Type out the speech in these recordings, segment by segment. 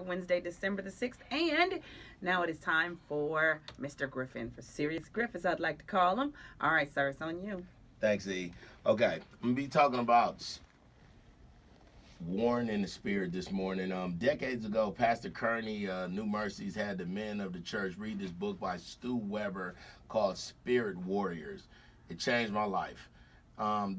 Wednesday, December the 6th. And now it is time for Mr. Griffin, for Serious Griff, as I'd like to call him. All right, sir, it's on you. Thanks, E. Okay, I'm going to be talking about warring in the spirit this morning. Decades ago, Pastor Kearney, New Mercies, had the men of the church read this book by Stu Weber called Spirit Warriors. It changed my life.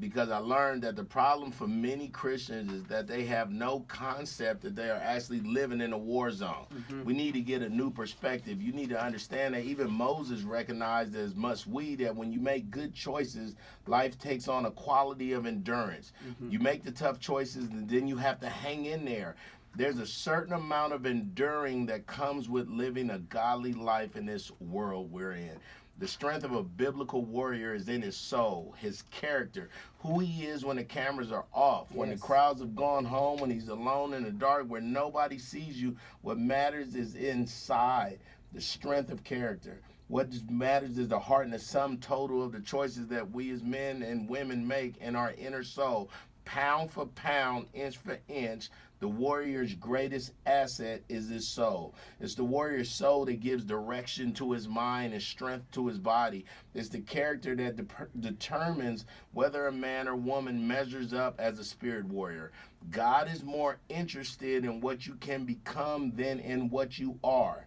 Because I learned that the problem for many Christians is that they have no concept that they are actually living in a war zone. We need to get a new perspective. You need to understand that even Moses recognized as must we that when you make good choices, life takes on a quality of endurance. You make the tough choices and then you have to hang in there. There's a certain amount of enduring that comes with living a godly life in this world we're in. The strength of a biblical warrior is in his soul, his character, who he is when the cameras are off, when the crowds have gone home, when he's alone in the dark where nobody sees you. What matters is inside, the strength of character. What matters is the heart and the sum total of the choices that we as men and women make in our inner soul. Pound for pound, inch for inch, the warrior's greatest asset is his soul. It's the warrior's soul that gives direction to his mind and strength to his body. It's the character that determines whether a man or woman measures up as a spirit warrior. God is more interested in what you can become than in what you are.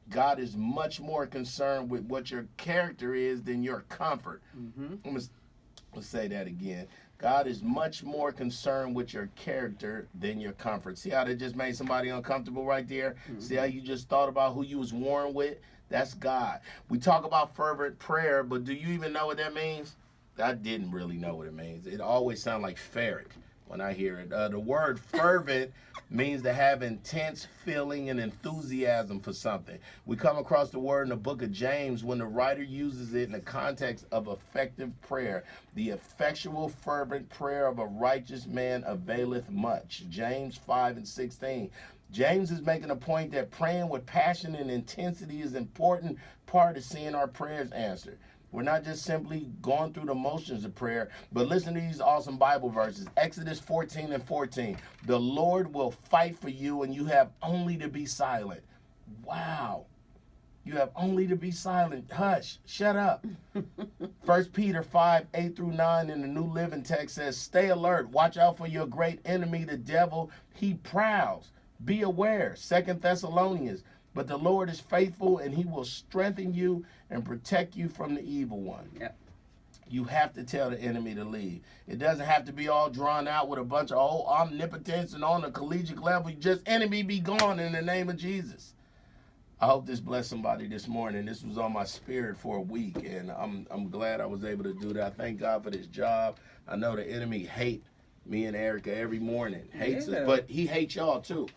God is much more concerned with what your character is than your comfort. Let's say that again. God is much more concerned with your character than your comfort. See how that just made somebody uncomfortable right there? See how you just thought about who you was warring with? That's God. We talk about fervent prayer, but do you even know what that means? I didn't really know what it means. It always sounds like ferret when I hear it. The word fervent means to have intense feeling and enthusiasm for something. We come across the word in the book of James when the writer uses it in the context of effective prayer. The effectual fervent prayer of a righteous man availeth much. James 5:16. James is making a point that praying with passion and intensity is an important part of seeing our prayers answered. We're not just simply going through the motions of prayer, but listen to these awesome Bible verses. Exodus 14:14. The Lord will fight for you and you have only to be silent. Wow. You have only to be silent. Hush. Shut up. 1 Peter 5:8-9 in the New Living Text says, stay alert. Watch out for your great enemy, the devil. He prowls. Be aware. 2 Thessalonians. But the Lord is faithful and he will strengthen you and protect you from the evil one. You have to tell the enemy to leave. It doesn't have to be all drawn out with a bunch of omnipotence and on a collegiate level. Just enemy be gone in the name of Jesus. I hope this blessed somebody this morning. This was on my spirit for a week, and I'm glad I was able to do that. I thank God for this job. I know the enemy hate me and Erica every morning. Hates us, but he hates y'all too.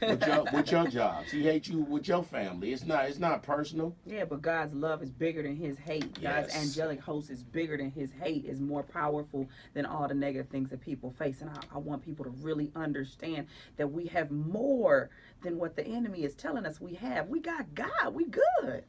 With your jobs. He hates you with your family. It's not personal. Yeah, but God's love is bigger than his hate. God's angelic host is bigger than his hate, is more powerful than all the negative things that people face. And I want people to really understand that we have more than what the enemy is telling us we have. We got God. We good.